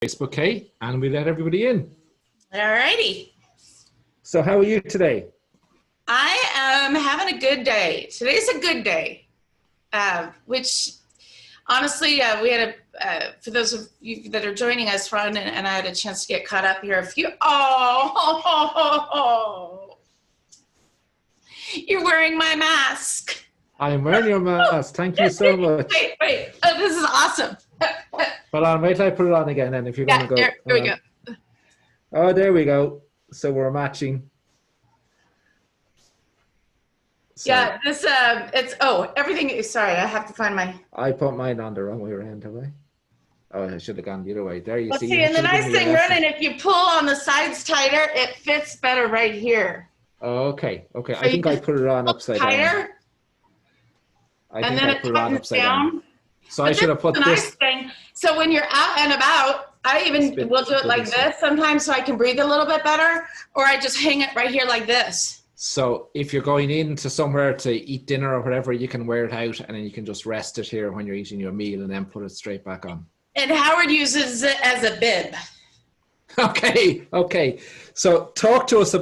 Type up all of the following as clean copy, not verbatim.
Facebook, Kate, and we let everybody in. All righty. So how are you today? I am having a good day. Today's a good day, which honestly, we had for those of you that are joining us, Ron and I had a chance to get caught up here. You're wearing my mask. I am wearing your mask. Thank you so much. Wait. Oh, this is awesome. Hold on, wait till I put it on again then if you're going to go. Here we go. Oh, there we go. So we're matching. So yeah, this, everything, sorry, I have to find my. I put mine on the wrong way around, have I? Oh, I should have gone the other way. There you Let's see. see, and the nice thing, Ronan, if you pull on the sides tighter, it fits better right here. Okay. So I think I put it on upside down. I think I put it on upside down. So I should have put this. Nice thing. So when you're out and about, I even will do it like this sometimes so I can breathe a little bit better, or I just hang it right here like this. So if you're going into somewhere to eat dinner or whatever, you can wear it out and then you can just rest it here when you're eating your meal and then put it straight back on. And Howard uses it as a bib. Okay. So talk to us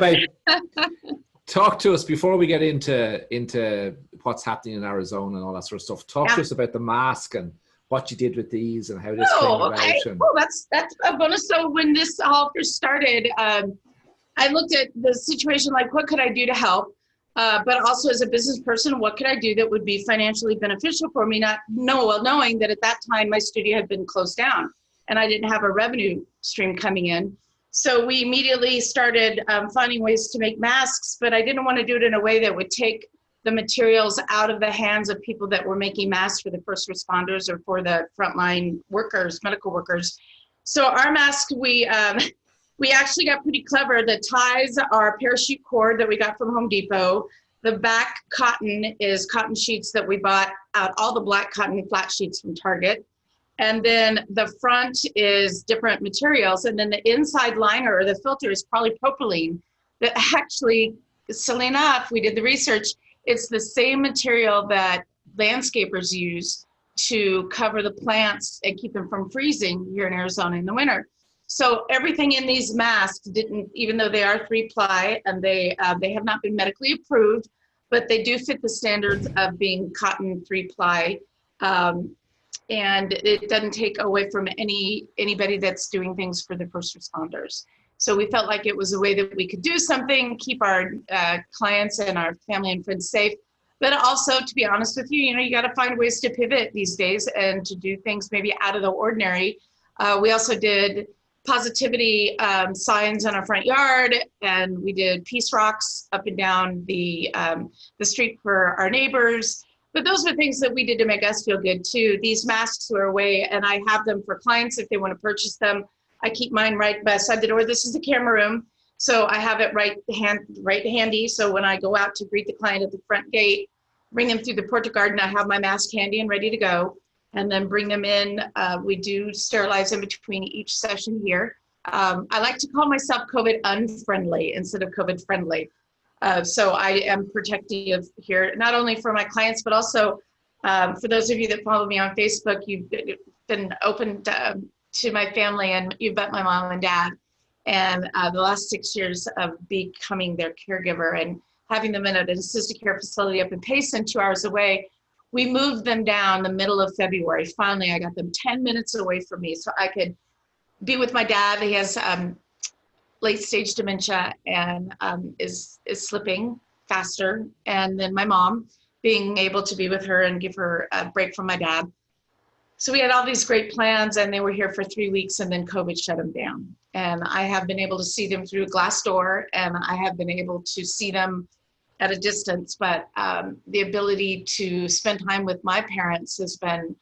before we get into what's happening in Arizona and all that sort of stuff. Talk to us about the mask and what you did with these and how this came about. Well, that's a bonus. So when this all first started, I looked at the situation like, what could I do to help? But also as a business person, what could I do that would be financially beneficial for me? Knowing that at that time my studio had been closed down and I didn't have a revenue stream coming in. So we immediately started finding ways to make masks, but I didn't want to do it in a way that would take the materials out of the hands of people that were making masks for the first responders or for the frontline workers, medical workers. So our masks, we actually got pretty clever. The ties are parachute cord that we got from Home Depot. The back cotton is cotton sheets that we bought out, all the black cotton flat sheets from Target. And then the front is different materials. And then the inside liner or the filter is polypropylene that actually, silly enough, we did the research, it's the same material that landscapers use to cover the plants and keep them from freezing here in Arizona in the winter. So everything in these masks didn't, even though they are 3-ply and they have not been medically approved, but they do fit the standards of being cotton 3-ply. And it doesn't take away from anybody that's doing things for the first responders. So we felt like it was a way that we could do something, keep our clients and our family and friends safe, but also, to be honest with you, you got to find ways to pivot these days and to do things maybe out of the ordinary. We also did positivity signs on our front yard, and we did peace rocks up and down the street for our neighbors. But those were things that we did to make us feel good too. These masks were a way, and I have them for clients if they want to purchase them. I keep mine right beside the door. This is the camera room, so I have it right handy. So when I go out to greet the client at the front gate, bring them through the porch garden, I have my mask handy and ready to go, and then bring them in. We do sterilize in between each session here. I like to call myself COVID unfriendly instead of COVID friendly. So I am protective here, not only for my clients, but also for those of you that follow me on Facebook, you've been open to my family and you've met my mom and dad. And the last 6 years of becoming their caregiver and having them in an assisted care facility up in Payson, 2 hours away, we moved them down the middle of February. Finally, I got them 10 minutes away from me so I could be with my dad. He has late stage dementia and is slipping faster. And then my mom, being able to be with her and give her a break from my dad. So we had all these great plans and they were here for 3 weeks and then COVID shut them down. And I have been able to see them through a glass door and I have been able to see them at a distance, but the ability to spend time with my parents has been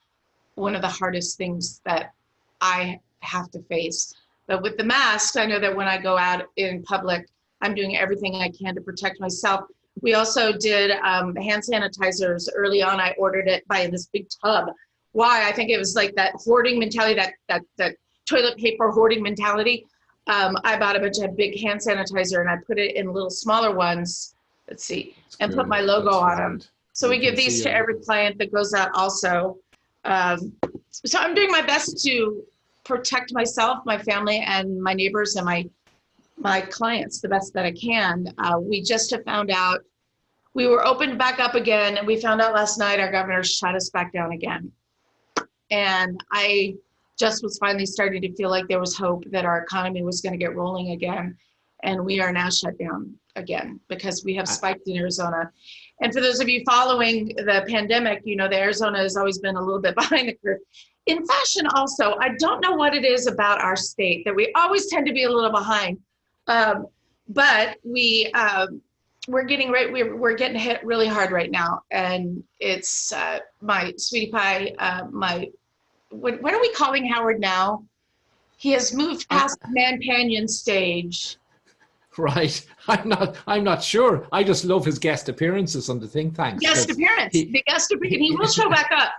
one of the hardest things that I have to face. But with the masks, I know that when I go out in public, I'm doing everything I can to protect myself. We also did hand sanitizers early on. I ordered it by this big tub. Why? I think it was like that hoarding mentality, that toilet paper hoarding mentality. I bought a bunch of big hand sanitizer and I put it in little smaller ones. Let's see, and put my logo on them. So we give these to every client that goes out also. So I'm doing my best to protect myself, my family, and my neighbors and my clients the best that I can. We just have found out we were opened back up again, and we found out last night our governor shut us back down again. And I just was finally starting to feel like there was hope that our economy was going to get rolling again. And we are now shut down again because we have spiked in Arizona. And for those of you following the pandemic, you know, the Arizona has always been a little bit behind the curve. In fashion also, I don't know what it is about our state that we always tend to be a little behind. But we're getting we're getting hit really hard right now. And it's my sweetie pie, what are we calling Howard now? He has moved past the Man-Panion stage. Right. I'm not sure. I just love his guest appearances on the Think Tanks. The guest appearance. He will show back up.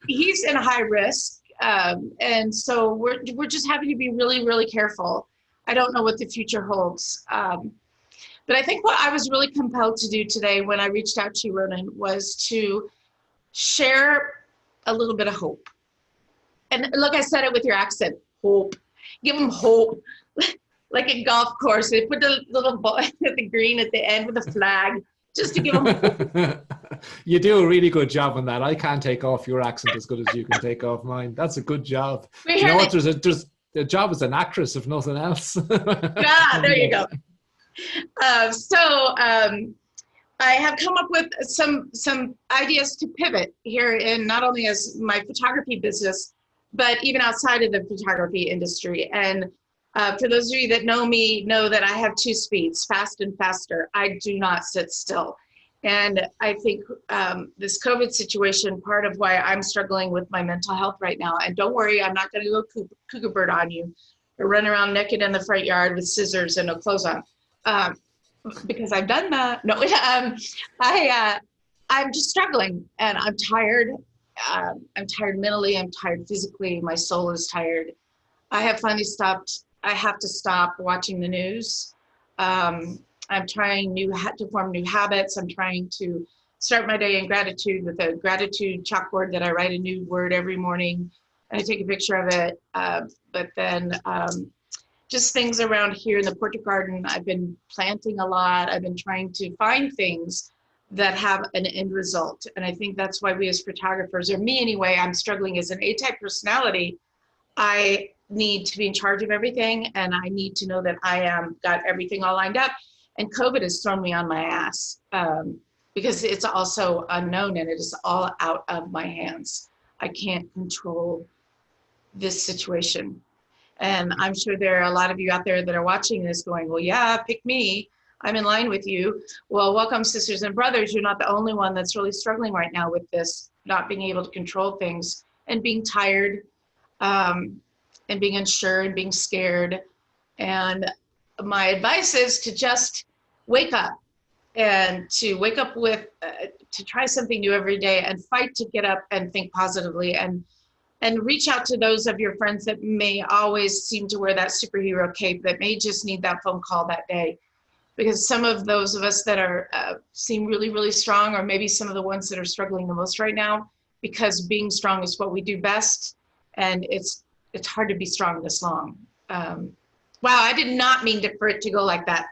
He's in high risk. And so we're just having to be really, really careful. I don't know what the future holds. But I think what I was really compelled to do today when I reached out to you, Ronan, was to share a little bit of hope. And look, I said it with your accent, hope. Give them hope. Like a golf course, they put the little ball at the green at the end with a flag, just to give them hope. You do a really good job on that. I can't take off your accent as good as you can take off mine. That's a good job. You know what? There's a job as an actress, if nothing else. Yeah, there you go. I have come up with some ideas to pivot here in not only as my photography business, but even outside of the photography industry. And for those of you that know me, know that I have two speeds, fast and faster. I do not sit still. And I think this COVID situation, part of why I'm struggling with my mental health right now, and don't worry, I'm not going to go cougar bird on you or run around naked in the front yard with scissors and no clothes on, because I've done that. No, I'm just struggling, and I'm tired. I'm tired mentally, I'm tired physically, my soul is tired. I have finally stopped. I have to stop watching the news. I'm trying to form new habits. I'm trying to start my day in gratitude with a gratitude chalkboard that I write a new word every morning and I take a picture of it. But then just things around here in the portrait garden, I've been planting a lot. I've been trying to find things that have an end result. And I think that's why we as photographers, or me anyway, I'm struggling as an A-type personality. I need to be in charge of everything, and I need to know that I got everything all lined up. And COVID has thrown me on my ass because it's also unknown and it is all out of my hands. I can't control this situation. And I'm sure there are a lot of you out there that are watching this going, well, yeah, pick me. I'm in line with you. Well, welcome, sisters and brothers. You're not the only one that's really struggling right now with this, not being able to control things and being tired and being unsure and being scared. And my advice is to just wake up and to wake up with, to try something new every day and fight to get up and think positively and reach out to those of your friends that may always seem to wear that superhero cape, that may just need that phone call that day. Because some of those of us that are seem really, really strong, or maybe some of the ones that are struggling the most right now, because being strong is what we do best. And it's hard to be strong this long. Wow, I did not mean for it to go like that.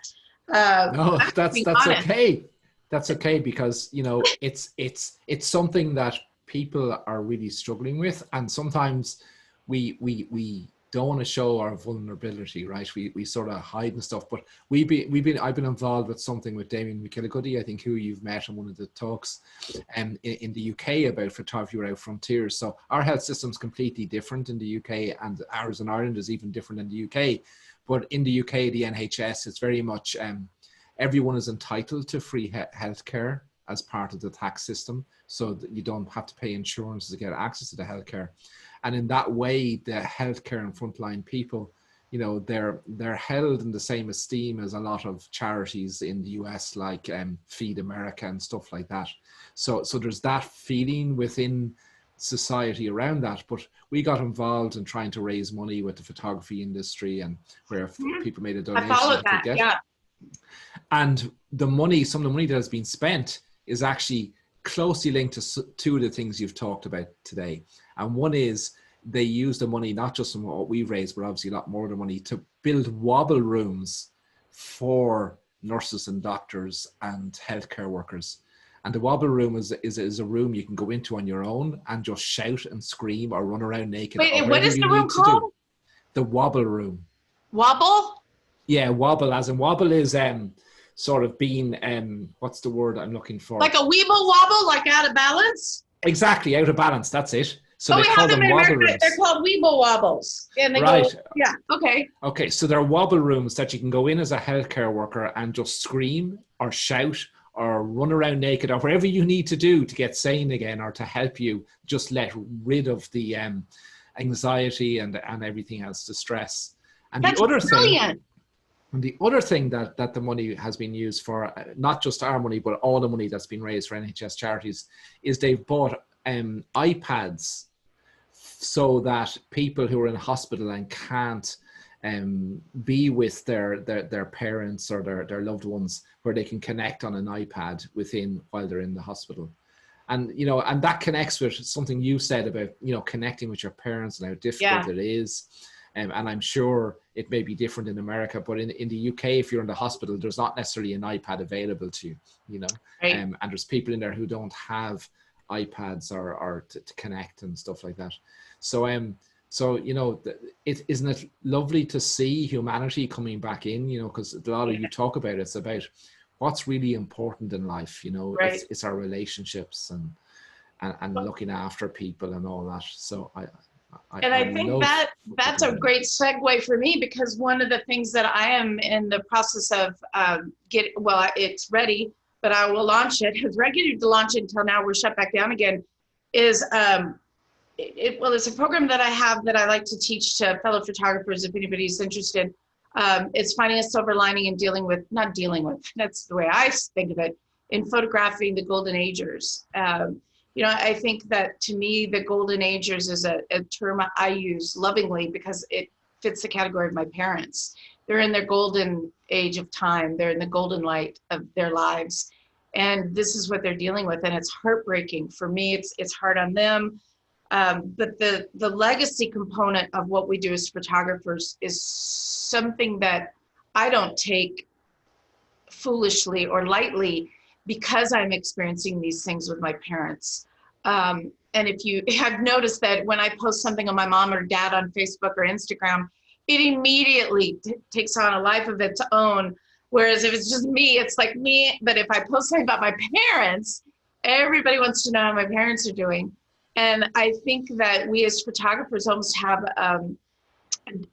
No, that's okay. That's okay, because you know it's something that people are really struggling with, and sometimes we don't want to show our vulnerability, right? We sort of hide and stuff. But I've been involved with something with Damien McKilligoody, I think, who you've met in one of the talks in the UK about photography without frontiers. So our health system's completely different in the UK, and ours in Ireland is even different in the UK. But in the UK, the NHS, it's very much everyone is entitled to free healthcare as part of the tax system, so that you don't have to pay insurance to get access to the healthcare. And in that way, the healthcare and frontline people, you know, they're held in the same esteem as a lot of charities in the US, like Feed America and stuff like that. So there's that feeling within society around that. But we got involved in trying to raise money with the photography industry, and where people made a donation. I followed that, yeah. And the money, some of the money that has been spent is actually closely linked to two of the things you've talked about today. And one is, they use the money, not just from what we raised, but obviously a lot more of the money, to build wobble rooms for nurses and doctors and healthcare workers. And the wobble room is a room you can go into on your own and just shout and scream or run around naked. Wait, and what is the room called? The wobble room. Wobble? Yeah, wobble, as in wobble is sort of being, what's the word I'm looking for? Like a weeble wobble, like out of balance? Exactly, out of balance, that's it. So we they call have them in wobble America. rooms. They're called weeble wobbles. And they right. go, yeah, okay. Okay, so there are wobble rooms that you can go in as a healthcare worker and just scream or shout or run around naked or whatever you need to do to get sane again, or to help you just let rid of the anxiety and everything else, the stress. And that's the other brilliant. thing, and the other thing that the money has been used for, not just our money, but all the money that's been raised for NHS charities, is they've bought iPads so that people who are in hospital and can't be with their parents or their loved ones, where they can connect on an iPad while they're in the hospital. And, you know, and that connects with something you said about, you know, connecting with your parents and how difficult it is. And I'm sure it may be different in America, but in the UK, if you're in the hospital, there's not necessarily an iPad available to you, you know, and there's people in there who don't have iPads or to connect and stuff like that. So, you know, isn't it lovely to see humanity coming back in, you know, because a lot of you talk about it's about what's really important in life, you know, it's our relationships and looking after people and all that. So I think that's a great segue for me, because one of the things that I am in the process of it's ready, but I will launch it. It's ready to launch it until now we're shut back down again. Is it's a program that I have that I like to teach to fellow photographers if anybody's interested. It's finding a silver lining and not dealing with, that's the way I think of it, in photographing the golden agers. You know, I think that to me, the golden agers is a term I use lovingly because it fits the category of my parents. They're in their golden age of time. They're in the golden light of their lives. And this is what they're dealing with. And it's heartbreaking. For me, it's hard on them. But the legacy component of what we do as photographers is something that I don't take foolishly or lightly, because I'm experiencing these things with my parents. And if you have noticed that when I post something on my mom or dad on Facebook or Instagram, it immediately takes on a life of its own. Whereas if it's just me, it's like me. But if I post something about my parents, everybody wants to know how my parents are doing. And I think that we as photographers almost have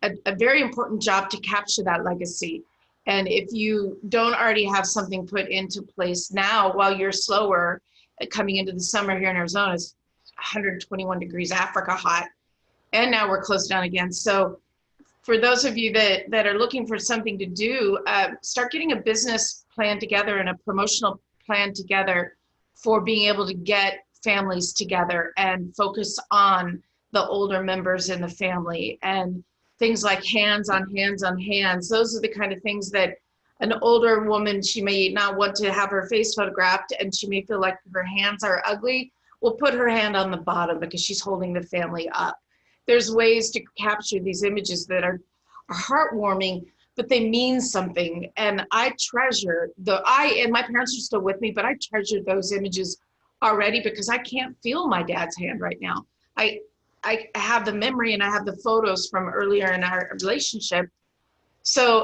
a very important job to capture that legacy. And if you don't already have something put into place now, while you're slower, coming into the summer here in Arizona, it's 121 degrees Africa hot, and now we're closed down again. So for those of you that are looking for something to do, start getting a business plan together and a promotional plan together for being able to get families together and focus on the older members in the family, and things like hands on hands on hands. Those are the kind of things that an older woman, she may not want to have her face photographed and she may feel like her hands are ugly. We'll put her hand on the bottom because she's holding the family up. There's ways to capture these images that are heartwarming, but they mean something. And I treasure and my parents are still with me, but I treasure those images already because I can't feel my dad's hand right now. I have the memory and I have the photos from earlier in our relationship. So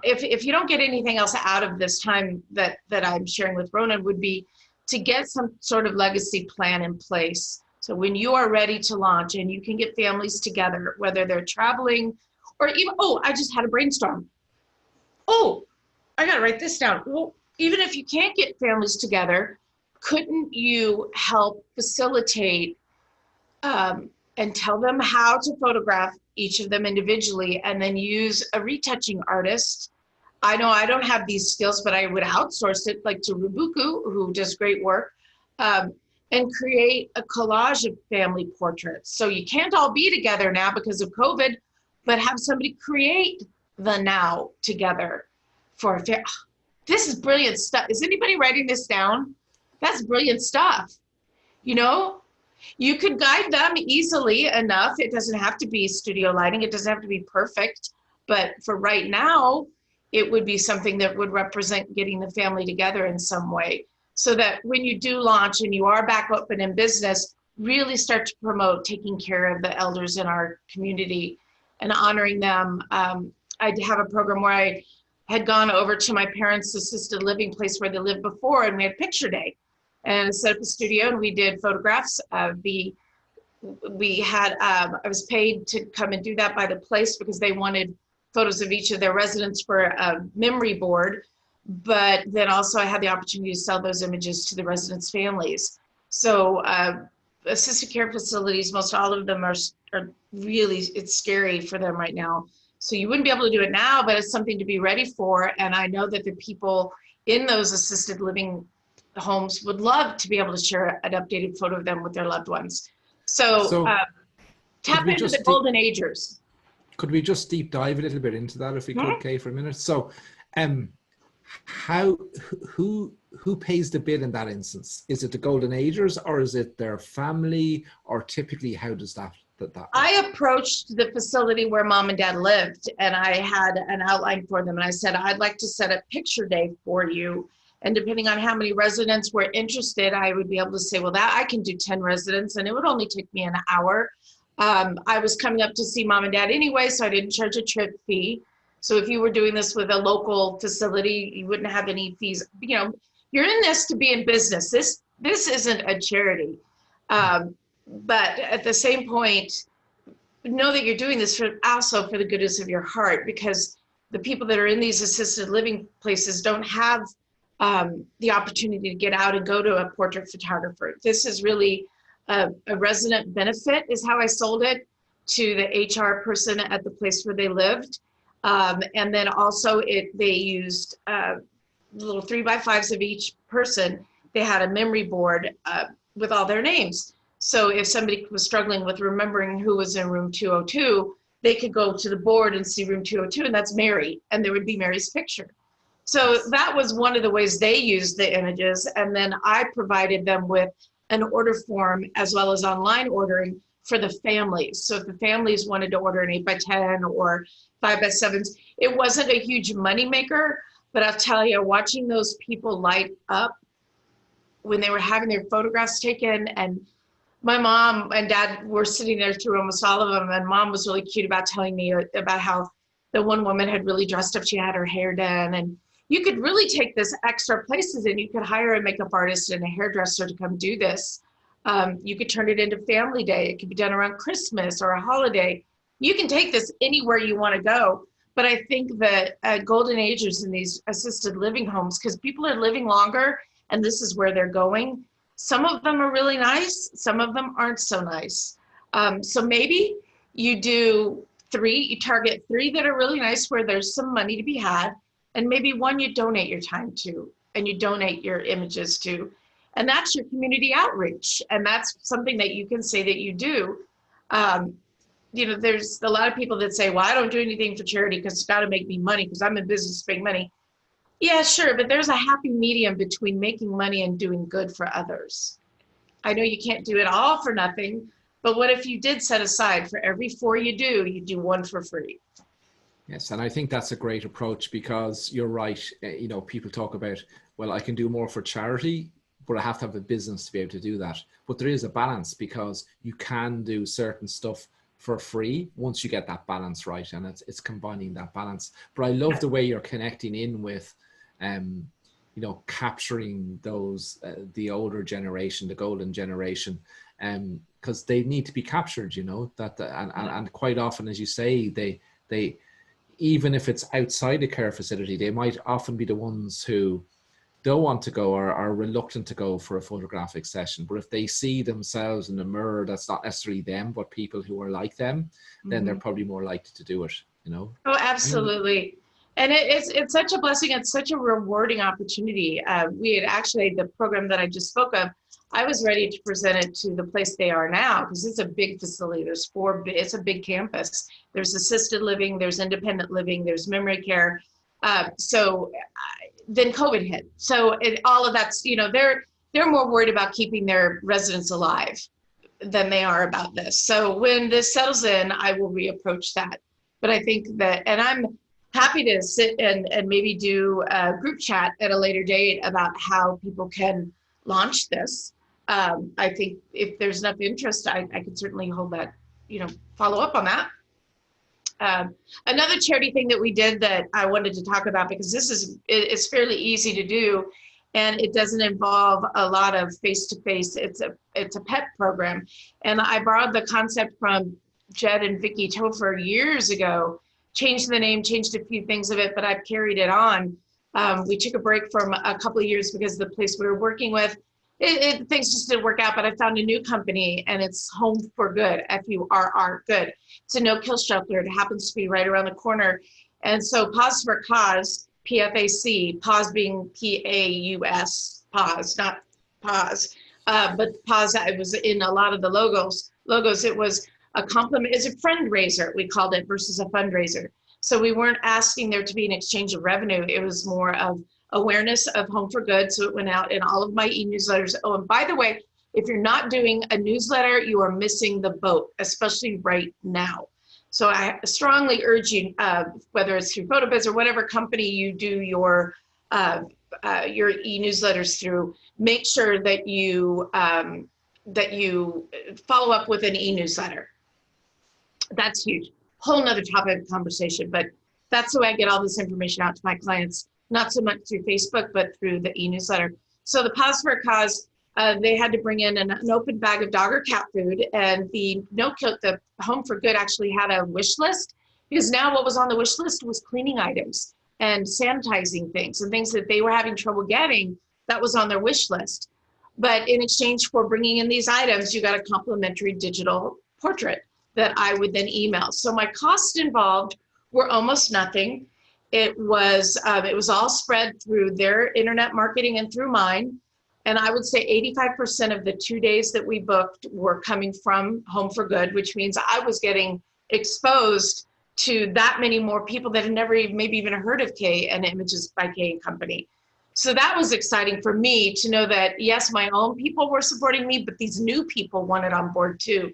if you don't get anything else out of this time that I'm sharing with Ronan, would be to get some sort of legacy plan in place. So when you are ready to launch and you can get families together, whether they're traveling or even, I just had a brainstorm. I gotta write this down. Well, even if you can't get families together, couldn't you help facilitate and tell them how to photograph each of them individually, and then use a retouching artist? I know I don't have these skills, but I would outsource it, like to Rubuku, who does great work, and create a collage of family portraits. So you can't all be together now because of COVID, but have somebody create the now together for a family. This is brilliant stuff. Is anybody writing this down? That's brilliant stuff, you know? You could guide them easily enough. It doesn't have to be studio lighting. It doesn't have to be perfect. But for right now, it would be something that would represent getting the family together in some way, so that when you do launch and you are back open in business, really start to promote taking care of the elders in our community and honoring them. I have a program where I had gone over to my parents' assisted living place where they lived before, and we had picture day and set up a studio, and we did photographs. I was paid to come and do that by the place because they wanted photos of each of their residents for a memory board. But then also I had the opportunity to sell those images to the residents' families. So assisted care facilities, most all of them are really, it's scary for them right now. So you wouldn't be able to do it now, but it's something to be ready for. And I know that the people in those assisted living homes would love to be able to share an updated photo of them with their loved ones. So tap into the golden agers. Could we just deep dive a little bit into that if we could, Kay, for a minute? So who pays the bill in that instance? Is it the golden agers, or is it their family, or typically how does that work? I approached the facility where mom and dad lived, and I had an outline for them, and I said, I'd like to set up picture day for you. And depending on how many residents were interested, I would be able to say, well, that I can do 10 residents, and it would only take me an hour. I was coming up to see mom and dad anyway, so I didn't charge a trip fee. So if you were doing this with a local facility, you wouldn't have any fees. You know, you're in this to be in business. This isn't a charity. But at the same point, know that you're doing this also for the goodness of your heart, because the people that are in these assisted living places don't have the opportunity to get out and go to a portrait photographer. This is really a resident benefit, is how I sold it to the HR person at the place where they lived. And then also they used little 3x5s of each person. They had a memory board with all their names. So if somebody was struggling with remembering who was in room 202, they could go to the board and see room 202, and that's Mary, and there would be Mary's picture. So that was one of the ways they used the images. And then I provided them with an order form as well as online ordering for the families. So if the families wanted to order an 8x10 or 5x7s, it wasn't a huge money maker, but I'll tell you, watching those people light up when they were having their photographs taken, and my mom and dad were sitting there through almost all of them, and mom was really cute about telling me about how the one woman had really dressed up. She had her hair done, and you could really take this extra places, and you could hire a makeup artist and a hairdresser to come do this. You could turn it into family day. It could be done around Christmas or a holiday. You can take this anywhere you want to go. But I think that golden agers in these assisted living homes, because people are living longer and this is where they're going. Some of them are really nice. Some of them aren't so nice. So maybe you do 3, you target 3 that are really nice where there's some money to be had, and maybe 1 you donate your time to and you donate your images to. And that's your community outreach. And that's something that you can say that you do. You know, there's a lot of people that say, well, I don't do anything for charity because it's got to make me money because I'm in business to make money. Yeah, sure. But there's a happy medium between making money and doing good for others. I know you can't do it all for nothing, but what if you did set aside for every 4 you do 1 for free? Yes, and I think that's a great approach, because you're right. You know, people talk about, well, I can do more for charity, but I have to have a business to be able to do that. But there is a balance, because you can do certain stuff for free once you get that balance right, and it's combining that balance. But I love the way you're connecting in with, you know, capturing those the older generation, the golden generation, because they need to be captured. You know that, and quite often, as you say, they even if it's outside a care facility, they might often be the ones who don't want to go or are reluctant to go for a photographic session. But if they see themselves in the mirror, that's not necessarily them, but people who are like them, then they're probably more likely to do it, you know? Oh, absolutely. And it's such a blessing. It's such a rewarding opportunity. We had actually, the program that I just spoke of, I was ready to present it to the place they are now, because it's a big facility. There's it's a big campus. There's assisted living, there's independent living, there's memory care. So then COVID hit. So all of that's, you know, they're more worried about keeping their residents alive. than they are about this. So when this settles in, I will reapproach that. But I think that, and I'm happy to sit and maybe do a group chat at a later date about how people can launch this. I think if there's enough interest, I could certainly hold that, follow up on that. Another charity thing that we did that I wanted to talk about, because it's fairly easy to do, and it doesn't involve a lot of face-to-face. It's a pet program, and I borrowed the concept from Jed and Vicky Topher years ago. Changed the name, changed a few things of it, but I've carried it on. We took a break from a couple of years because the place we were working with, things just didn't work out, but I found a new company, and it's Home for Good, F-U-R-R, good. It's a no-kill shelter. It happens to be right around the corner. And so Paws for Cause, P-F-A-C, Paws being P-A-U-S, Paws, not Paws, but Paws, it was in a lot of the logos. It was a compliment, it's a fundraiser, we called it, versus a fundraiser. So we weren't asking there to be an exchange of revenue. It was more of awareness of Home for Good. So it went out in all of my e-newsletters. Oh, and by the way, if you're not doing a newsletter, you are missing the boat, especially right now. So I strongly urge you, whether it's through PhotoBiz or whatever company you do your e-newsletters through, make sure that you follow up with an e-newsletter. That's huge. Whole nother topic of conversation, but that's the way I get all this information out to my clients, not so much through Facebook, but through the e-newsletter. So the Paws for a Cause, they had to bring in an open bag of dog or cat food, and the Home for Good actually had a wish list, because now what was on the wish list was cleaning items and sanitizing things and things that they were having trouble getting. That was on their wish list. But in exchange for bringing in these items, you got a complimentary digital portrait that I would then email. So my costs involved were almost nothing. It was all spread through their internet marketing and through mine. And I would say 85% of the 2 days that we booked were coming from Home for Good, which means I was getting exposed to that many more people that had never maybe even heard of Kay and Images by Kay and Company. So that was exciting for me to know that, yes, my own people were supporting me, but these new people wanted on board too.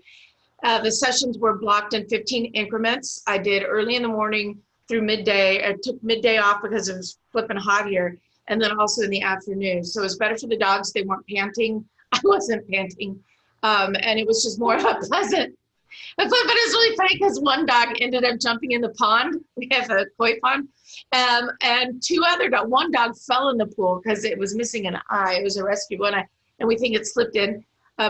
The sessions were blocked in 15 increments. I did early in the morning through midday. I took midday off because it was flipping hot here, and then also in the afternoon. So it was better for the dogs. They weren't panting. I wasn't panting. And it was just more of a pleasant. But it's really funny because one dog ended up jumping in the pond. We have a koi pond. And one dog fell in the pool because it was missing an eye. It was a rescue one, and we think it slipped in.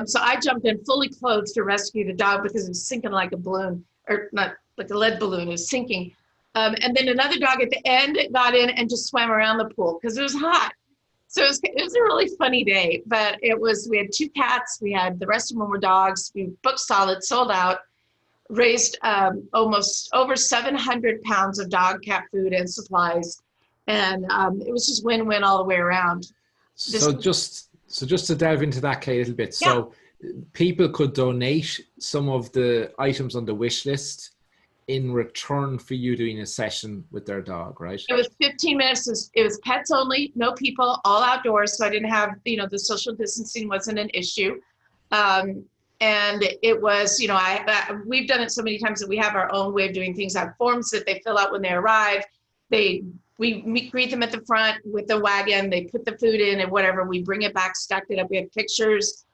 So I jumped in fully clothed to rescue the dog because it was sinking like a balloon, or not like a lead balloon, it was sinking. And then another dog at the end got in and just swam around the pool because it was hot. So it was a really funny day, but we had 2 cats, the rest of them were dogs. We booked solid, sold out, raised almost over 700 pounds of dog, cat food and supplies. And it was just win-win all the way around. So just to delve into that, Kay, a little bit. Yeah. So people could donate some of the items on the wish list in return for you doing a session with their dog, right? It was 15 minutes. It was pets only, no people, all outdoors. So I didn't have, the social distancing wasn't an issue. And it was, we've done it so many times that we have our own way of doing things. I have forms that they fill out when they arrive. We greet them at the front with the wagon. They put the food in and whatever. We bring it back, stacked it up. We have pictures.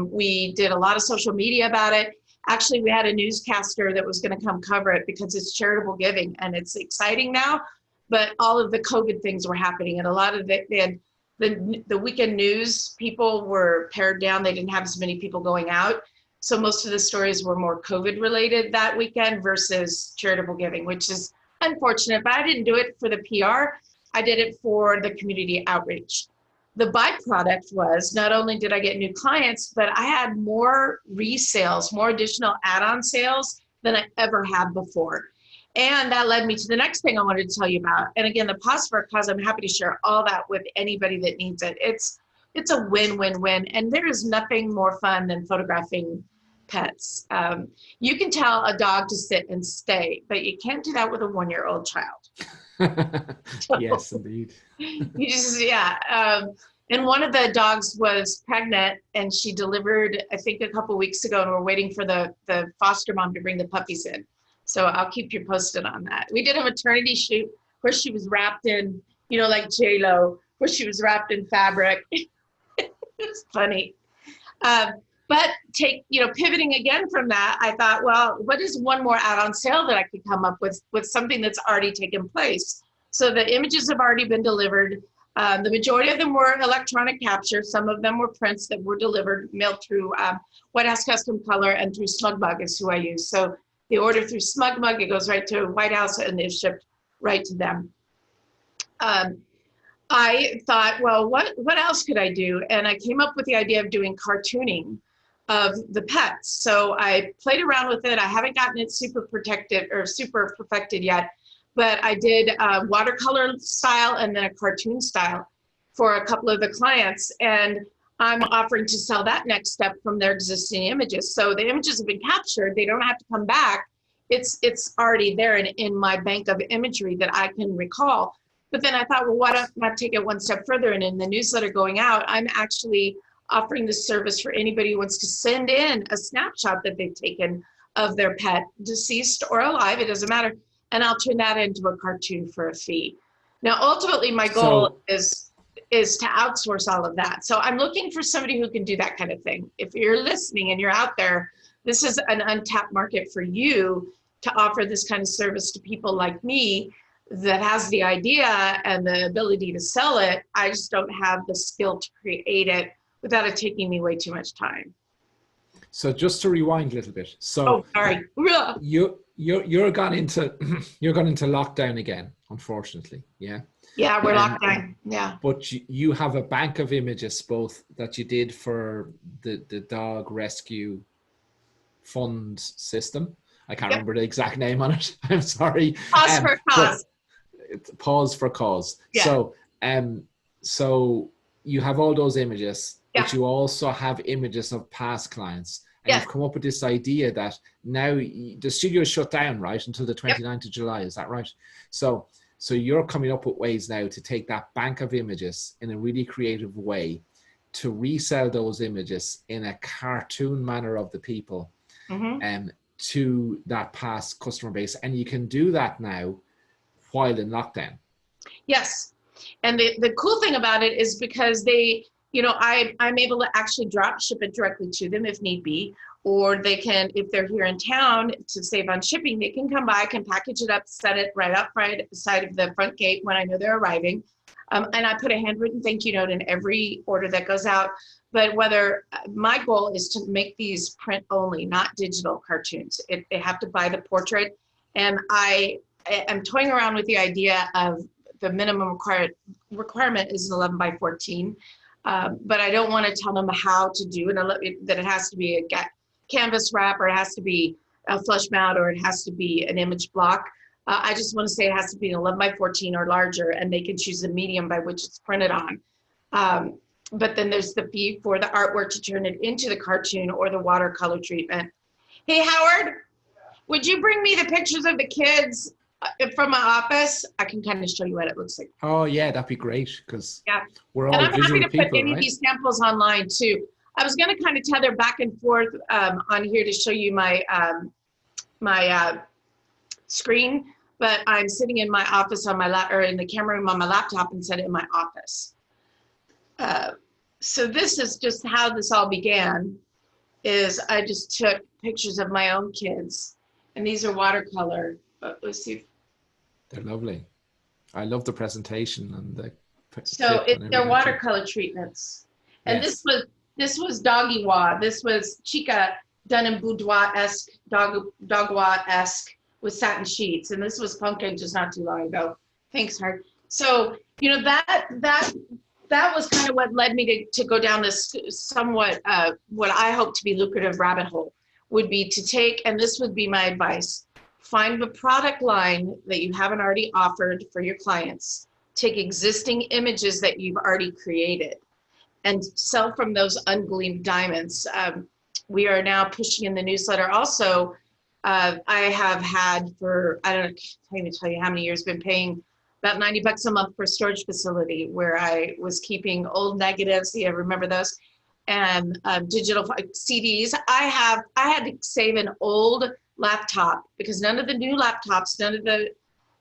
We did a lot of social media about it. Actually, we had a newscaster that was going to come cover it because it's charitable giving and it's exciting now. But all of the COVID things were happening, and a lot of the weekend news people were pared down. They didn't have as many people going out. So most of the stories were more COVID related that weekend versus charitable giving, which is unfortunate, but I didn't do it for the PR. I did it for the community outreach. The byproduct was not only did I get new clients, but I had more resales, more additional add-on sales than I ever had before. And that led me to the next thing I wanted to tell you about. And again, the Paws for a Cause, I'm happy to share all that with anybody that needs it. It's a win-win-win. And there is nothing more fun than photographing pets. You can tell a dog to sit and stay, but you can't do that with a 1-year-old child. Yes, indeed. You just, yeah. And one of the dogs was pregnant, and she delivered, I think, a couple weeks ago, and we're waiting for the foster mom to bring the puppies in. So I'll keep you posted on that. We did a maternity shoot where she was wrapped in, you know, like J-Lo, where she was wrapped in fabric. It's funny. But pivoting again from that, I thought, well, what is one more add-on sale that I could come up with something that's already taken place? So the images have already been delivered. The majority of them were electronic capture. Some of them were prints that were delivered, mailed through White House Custom Color and through SmugMug is who I use. So they order through SmugMug, it goes right to White House and it's shipped right to them. I thought, well, what else could I do? And I came up with the idea of doing cartooning of the pets. So I played around with it. I haven't gotten it super protected or super perfected yet, but I did a watercolor style and then a cartoon style for a couple of the clients. And I'm offering to sell that next step from their existing images. So the images have been captured. They don't have to come back. It's already there in my bank of imagery that I can recall. But then I thought, well, why don't I take it one step further? And in the newsletter going out, I'm actually offering this service for anybody who wants to send in a snapshot that they've taken of their pet, deceased or alive, it doesn't matter. And I'll turn that into a cartoon for a fee. Now, ultimately, my goal is to outsource all of that. So I'm looking for somebody who can do that kind of thing. If you're listening and you're out there, this is an untapped market for you to offer this kind of service to people like me that has the idea and the ability to sell it. I just don't have the skill to create it without it taking me way too much time. So just to rewind a little bit. So sorry. You're gone into lockdown again, unfortunately. Yeah. Yeah, we're locked down. Yeah. But you have a bank of images both that you did for the dog rescue fund system. I can't remember the exact name on it. I'm sorry. Pause for cause. Pause for cause. Yeah. So you have all those images, but you also have images of past clients. And you've come up with this idea that now the studio is shut down, right, until the 29th of July. Is that right? So you're coming up with ways now to take that bank of images in a really creative way to resell those images in a cartoon manner of the people to that past customer base. And you can do that now while in lockdown. Yes. And the cool thing about it is because I'm able to actually drop ship it directly to them if need be, or they can, if they're here in town to save on shipping, they can come by, can package it up, set it right up right beside of the front gate when I know they're arriving. And I put a handwritten thank you note in every order that goes out. But my goal is to make these print only, not digital cartoons. They have to buy the portrait. And I am toying around with the idea of the minimum requirement is 11 by 14. But I don't want to tell them how to do it, that it has to be a canvas wrap, or it has to be a flush mount, or it has to be an image block. I just want to say it has to be 11 by 14 or larger, and they can choose the medium by which it's printed on. But then there's the fee for the artwork to turn it into the cartoon or the watercolor treatment. Hey, Howard, would you bring me the pictures of the kids from my office? I can kind of show you what it looks like. Oh yeah, that'd be great, because we're all and I'm visual happy to people, put any of these samples online too. I was going to kind of tether back and forth on here to show you my screen, but I'm sitting in my office on my or in the camera room on my laptop and set it in my office. So this is just how this all began. Is I just took pictures of my own kids, and these are watercolor. Let's see. They're lovely. I love the presentation and the. So they're watercolor treatments, and this was Doggy Wah. This was Chica done in boudoir-esque, dogwa-esque with satin sheets, and this was Pumpkin just not too long ago. Thanks, Hart. So that was kind of what led me to go down this somewhat what I hope to be lucrative rabbit hole, would be to take, and this would be my advice, find the product line that you haven't already offered for your clients, take existing images that you've already created, and sell from those ungleamed diamonds. We are now pushing in the newsletter also. I have had for, I can't even tell you how many years, been paying about $90 a month for a storage facility where I was keeping old negatives. You remember those? And digital CDs. I had to save an old laptop because none of the new laptops, none of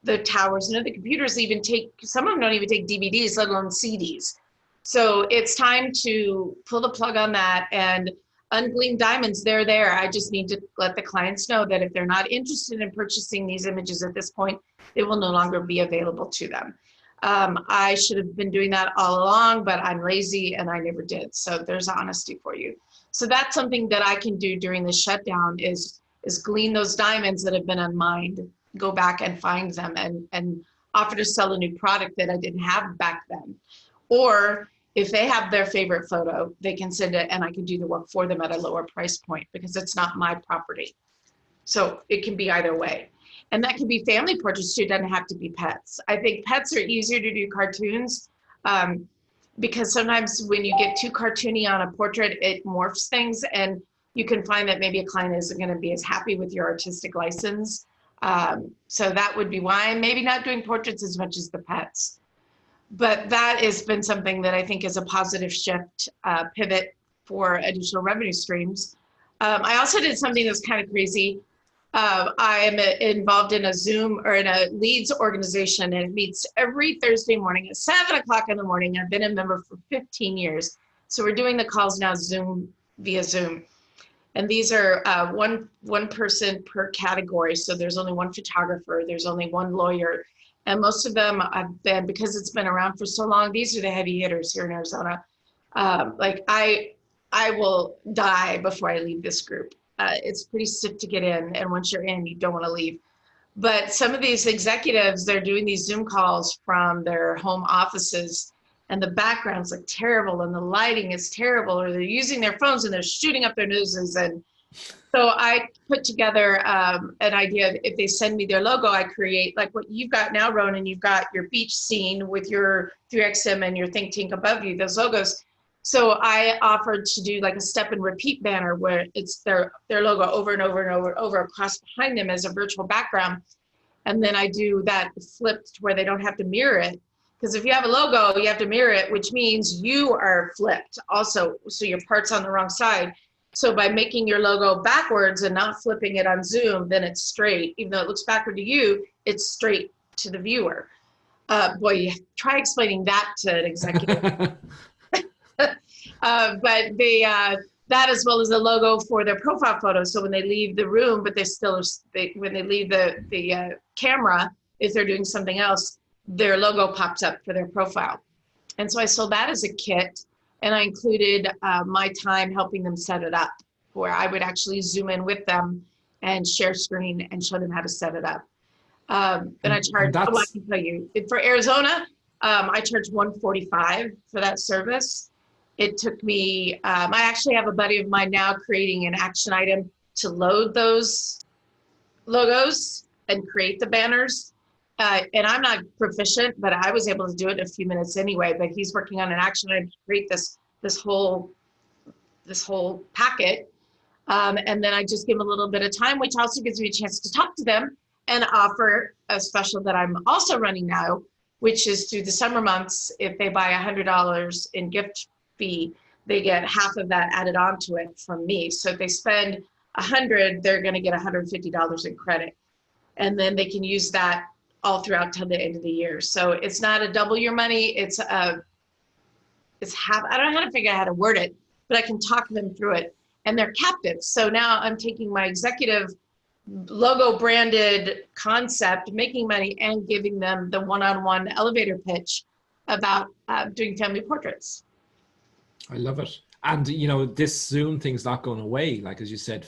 the towers, none of the computers even take, some of them don't even take DVDs, let alone CDs. So it's time to pull the plug on that, and ungleamed diamonds, they're there. I just need to let the clients know that if they're not interested in purchasing these images at this point, they will no longer be available to them. I should have been doing that all along, but I'm lazy and I never did. So there's honesty for you. So that's something that I can do during the shutdown is glean those diamonds that have been unmined, go back and find them and offer to sell a new product that I didn't have back then. Or if they have their favorite photo, they can send it and I can do the work for them at a lower price point because it's not my property. So it can be either way. And that can be family portraits too, it doesn't have to be pets. I think pets are easier to do cartoons because sometimes when you get too cartoony on a portrait, it morphs things and you can find that maybe a client isn't gonna be as happy with your artistic license. So that would be why I'm maybe not doing portraits as much as the pets. But that has been something that I think is a positive shift, pivot for additional revenue streams. I also did something that's kind of crazy. I am involved in a Zoom or in a leads organization, and it meets every Thursday morning at 7 o'clock in the morning. I've been a member for 15 years. So we're doing the calls now via Zoom. And these are one person per category. So there's only one photographer, there's only one lawyer. And most of them have been, because it's been around for so long, these are the heavy hitters here in Arizona. Like I will die before I leave this group. It's pretty sick to get in. And once you're in, you don't want to leave. But some of these executives, they're doing these Zoom calls from their home offices and the backgrounds look terrible and the lighting is terrible, or they're using their phones and they're shooting up their noses. And so I put together an idea of if they send me their logo, I create like what you've got now, Ronan. You've got your beach scene with your 3XM and your Think Tank above you, those logos. So I offered to do like a step and repeat banner where it's their logo over and over and over and over across behind them as a virtual background. And then I do that flipped where they don't have to mirror it. Because if you have a logo, you have to mirror it, which means you are flipped also. So your part's on the wrong side. So by making your logo backwards and not flipping it on Zoom, then it's straight. Even though it looks backward to you, it's straight to the viewer. Boy, try explaining that to an executive. But they, that as well as a logo for their profile photo. So when they leave the room, but when they leave the camera, if they're doing something else, their logo pops up for their profile. And so I sold that as a kit, and I included my time helping them set it up, where I would actually zoom in with them and share screen and show them how to set it up. And I charge, I can tell you, for Arizona, I charge $145 for that service. It took me, I actually have a buddy of mine now creating an action item to load those logos and create the banners. And I'm not proficient, but I was able to do it in a few minutes anyway. But he's working on an action item to create this whole packet. And then I just give him a little bit of time, which also gives me a chance to talk to them and offer a special that I'm also running now, which is through the summer months. If they buy $100 in gift fee, they get half of that added onto it from me. So if they spend $100, they're going to get $150 in credit, and then they can use that all throughout till the end of the year. So it's not a double your money. It's half. I don't know how to figure out how to word it, but I can talk them through it, and they're captive. So now I'm taking my executive logo branded concept, making money, and giving them the one-on-one elevator pitch about doing family portraits. I love it. And, you know, this Zoom thing's not going away. Like, as you said,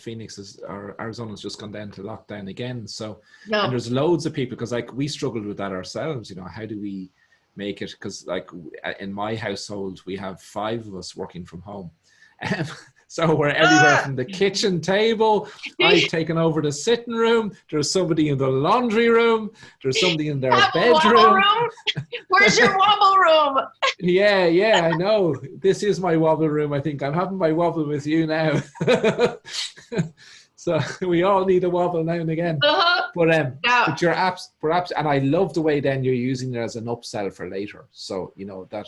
Arizona's just gone down to lockdown again. So, no. And there's loads of people, because like we struggled with that ourselves, you know, how do we make it? Because like in my household, we have 5 of us working from home. So we're everywhere from the kitchen table. I've taken over the sitting room. There's somebody in the laundry room. There's somebody in their bedroom. Where's your wobble room? Yeah, I know. This is my wobble room, I think. I'm having my wobble with you now. So we all need a wobble now and again. But your apps, perhaps, and I love the way then you're using it as an upsell for later. So, you know, that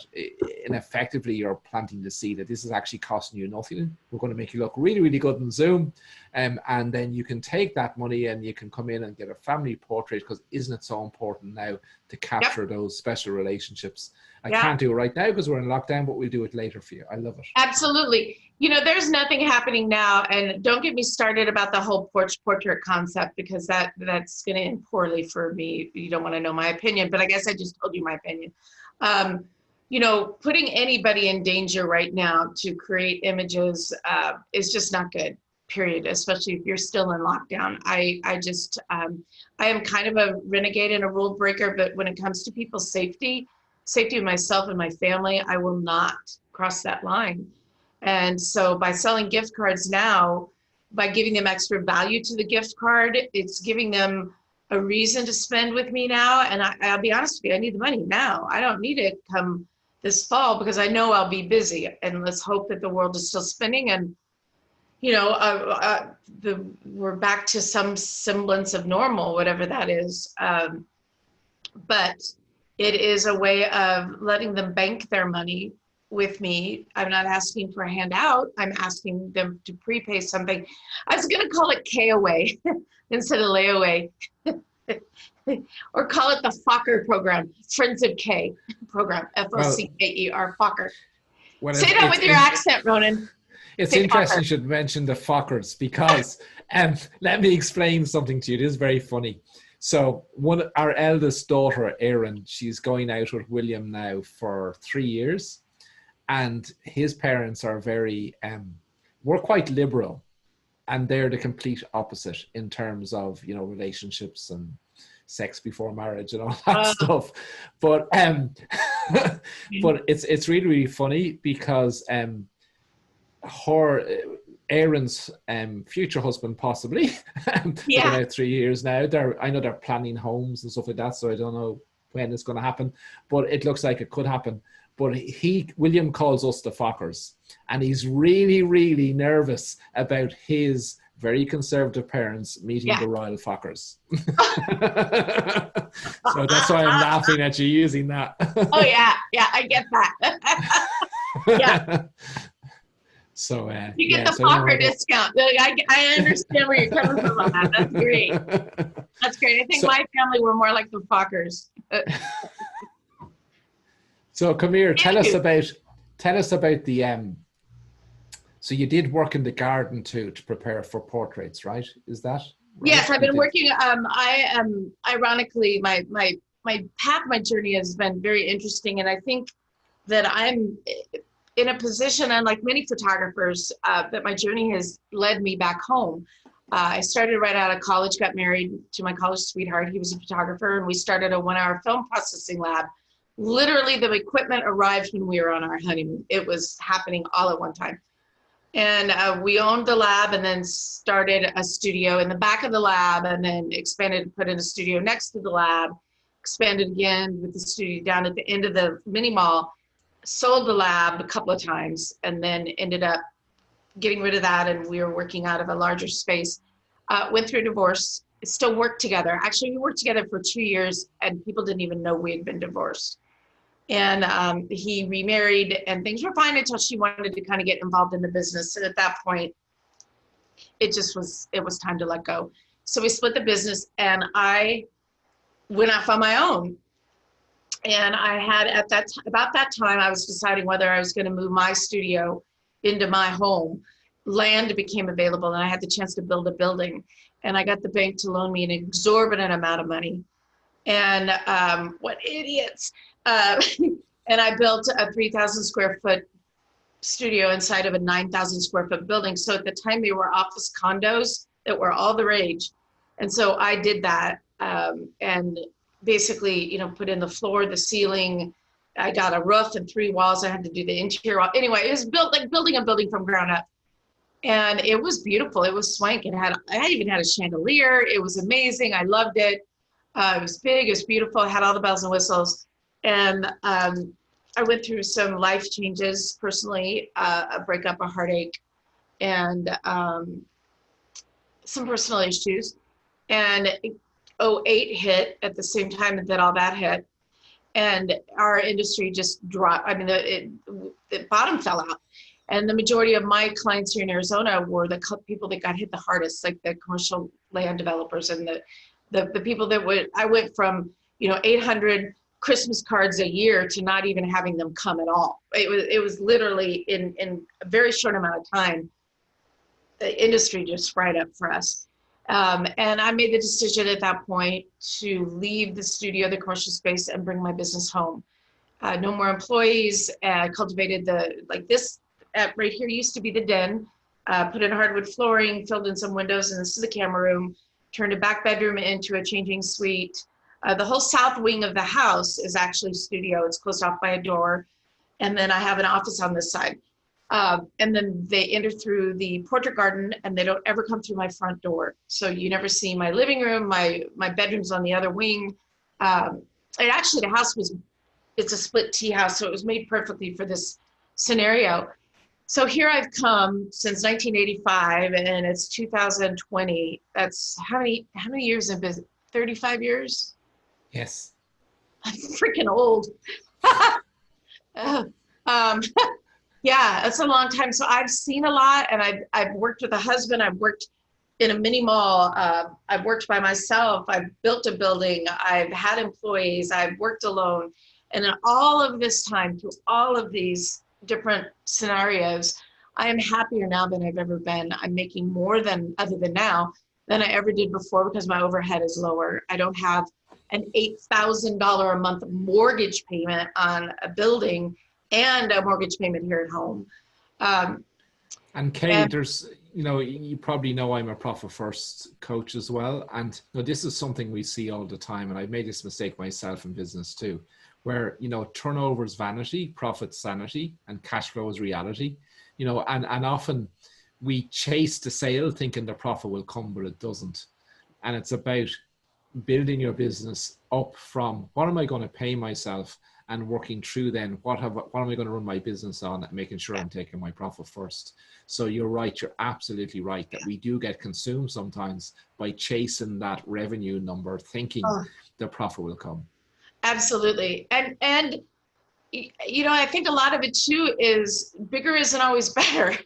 and effectively you're planting the seed that this is actually costing you nothing. We're going to make you look really, really good in Zoom. And then you can take that money and you can come in and get a family portrait, because isn't it so important now to capture those special relationships? I can't do it right now because we're in lockdown, but we'll do it later for you. I love it. Absolutely. You know, there's nothing happening now, and don't get me started about the whole portrait concept, because that's going to end poorly for me. You don't want to know my opinion, but I guess I just told you my opinion. You know, putting anybody in danger right now to create images is just not good, period, especially if you're still in lockdown. I am kind of a renegade and a rule breaker, but when it comes to people's safety of myself and my family, I will not cross that line. And so by selling gift cards now, by giving them extra value to the gift card, it's giving them a reason to spend with me now. And I'll be honest with you, I need the money now. I don't need it come this fall, because I know I'll be busy. And let's hope that the world is still spinning, and you know, we're back to some semblance of normal, whatever that is. But it is a way of letting them bank their money with me. I'm not asking for a handout. I'm asking them to prepay something. I was going to call it K-away instead of layaway. Or call it the Fokker program, Friends of K program, F-O-C-K-E-R, Fokker. Say that with your accent, Ronan. It's interesting you should mention the Fokkers, because let me explain something to you. This is very funny. So our eldest daughter, Erin, she's going out with William now for 3 years, and his parents are very, we're quite liberal, and they're the complete opposite in terms of, you know, relationships and sex before marriage and all that stuff. But but it's really, really funny, because Aaron's future husband, possibly, been out 3 years now. I know they're planning homes and stuff like that, so I don't know when it's going to happen, but it looks like it could happen. But William calls us the Fokkers, and he's really, really nervous about his very conservative parents meeting the royal Fokkers. So that's why I'm laughing at you using that. Oh yeah, I get that. Yeah. So you get the Fokker discount. I understand where you're coming from on that. That's great. That's great. I think my family were more like the Fokkers. So come here, tell us about the so you did work in the garden to prepare for portraits, right? Is that right? Yes, I've been working. I am, ironically, my path, my journey has been very interesting, and I think that I'm in a position, unlike many photographers, that my journey has led me back home. I started right out of college, got married to my college sweetheart. He was a photographer, and we started a 1-hour film processing lab. Literally, the equipment arrived when we were on our honeymoon. It was happening all at one time. And we owned the lab, and then started a studio in the back of the lab, and then expanded, put in a studio next to the lab, expanded again with the studio down at the end of the mini mall, sold the lab a couple of times, and then ended up getting rid of that, and we were working out of a larger space. Went through a divorce, still worked together. Actually, we worked together for 2 years, and people didn't even know we had been divorced. And he remarried, and things were fine until she wanted to kind of get involved in the business. And at that point, it was time to let go. So we split the business, and I went off on my own. And I had about that time, I was deciding whether I was going to move my studio into my home. Land became available, and I had the chance to build a building. And I got the bank to loan me an exorbitant amount of money. And what idiots. And I built a 3,000 square foot studio inside of a 9,000 square foot building. So at the time, they were office condos that were all the rage. And so I did that, and basically, put in the floor, the ceiling. I got a roof and 3 walls. I had to do the interior. Anyway, it was built like building a building from ground up. And it was beautiful. It was swank. I even had a chandelier. It was amazing. I loved it. It was big. It was beautiful. It had all the bells and whistles. And I went through some life changes personally, a breakup, a heartache. And some personal issues, and '08 hit at the same time that all that hit, and our industry just dropped. I mean, the bottom fell out. And the majority of my clients here in Arizona were the people that got hit the hardest, like the commercial land developers and the people that I went from, 800 Christmas cards a year to not even having them come at all. It was literally in a very short amount of time, the industry just fried up for us. And I made the decision at that point to leave the studio, the commercial space, and bring my business home. No more employees. I cultivated this right here used to be the den. Put in hardwood flooring, filled in some windows, and this is the camera room. Turned a back bedroom into a changing suite. The whole south wing of the house is actually studio. It's closed off by a door. And then I have an office on this side. And then they enter through the portrait garden, and they don't ever come through my front door. So you never see my living room. My bedroom's on the other wing. And actually the house it's a split tea house, so it was made perfectly for this scenario. So here I've come since 1985, and it's 2020. That's how many years in business? 35 years? Yes. I'm freaking old. Yeah, that's a long time. So I've seen a lot, and I've worked with a husband. I've worked in a mini mall. I've worked by myself. I've built a building. I've had employees. I've worked alone. And in all of this time, through all of these different scenarios, I am happier now than I've ever been. I'm making more than I ever did before, because my overhead is lower. I don't have an $8,000 a month mortgage payment on a building and a mortgage payment here at home. And Kay, there's, you probably know I'm a Profit First coach as well. And this is something we see all the time. And I've made this mistake myself in business too, where, turnover is vanity, profit's sanity, and cash flow is reality. And often we chase the sale thinking the profit will come, but it doesn't. And it's about building your business up from what am I going to pay myself, and working through then what am I going to run my business on, and making sure I'm taking my profit first. So you're right. You're absolutely right that we do get consumed sometimes by chasing that revenue number, thinking the profit will come. Absolutely. And I think a lot of it too is bigger isn't always better.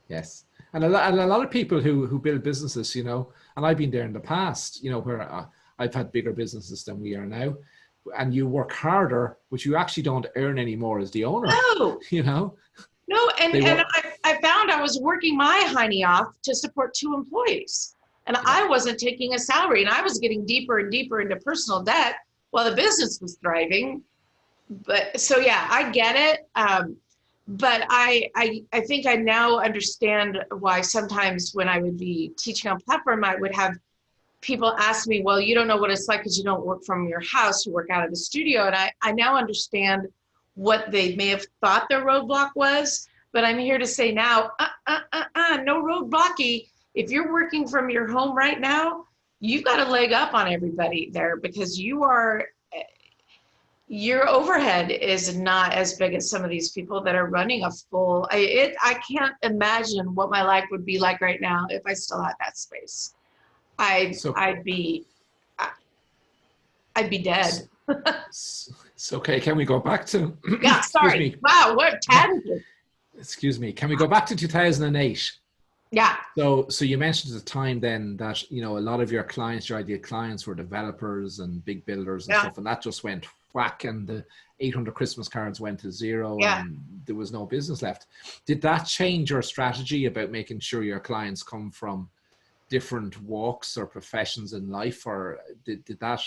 Yes. And a lot of people who build businesses, and I've been there in the past, where I've had bigger businesses than we are now, and you work harder, but you actually don't earn any more as the owner. No. No, and I found I was working my hiney off to support 2 employees, and I wasn't taking a salary, and I was getting deeper and deeper into personal debt while the business was thriving. But so, yeah, I get it. But I think I now understand why sometimes when I would be teaching on platform, I would have people ask me, well, you don't know what it's like because you don't work from your house, you work out of the studio. And I now understand what they may have thought their roadblock was, but I'm here to say now, no roadblocky. If you're working from your home right now, you've got a leg up on everybody there, because your overhead is not as big as some of these people that are running a full, I can't imagine what my life would be like right now if I still had that space. I'd be dead. So, okay, can we go back to? Yeah, sorry. Wow, what tangent. Excuse me. Can we go back to 2008? Yeah. So you mentioned at the time then that a lot of your clients, your ideal clients, were developers and big builders and stuff, and that just went whack, and the 800 Christmas cards went to zero, and there was no business left. Did that change your strategy about making sure your clients come from different walks or professions in life, or did that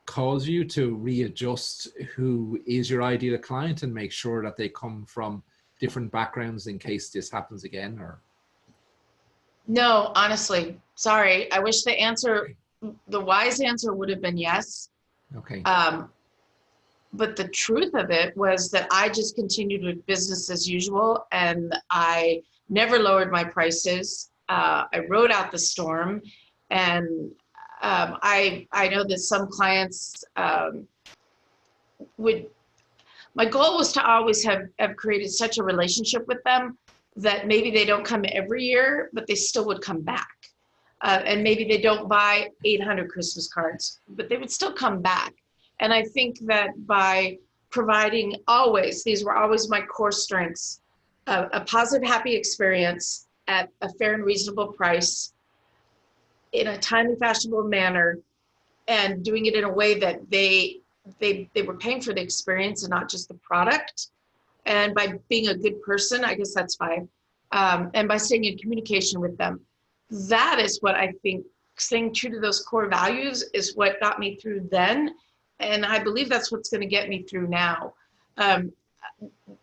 cause you to readjust who is your ideal client and make sure that they come from different backgrounds in case this happens again? Or no, honestly, sorry. I wish the wise answer would have been yes. Okay. But the truth of it was that I just continued with business as usual, and I never lowered my prices. I rode out the storm, and I know that some clients my goal was to always have created such a relationship with them that maybe they don't come every year, but they still would come back. And maybe they don't buy 800 Christmas cards, but they would still come back. And I think that by providing always, these were always my core strengths, a positive, happy experience at a fair and reasonable price in a timely, fashionable manner, and doing it in a way that they were paying for the experience and not just the product. And by being a good person, I guess that's 5. And by staying in communication with them. That is what I think, staying true to those core values is what got me through then. And I believe that's what's going to get me through now.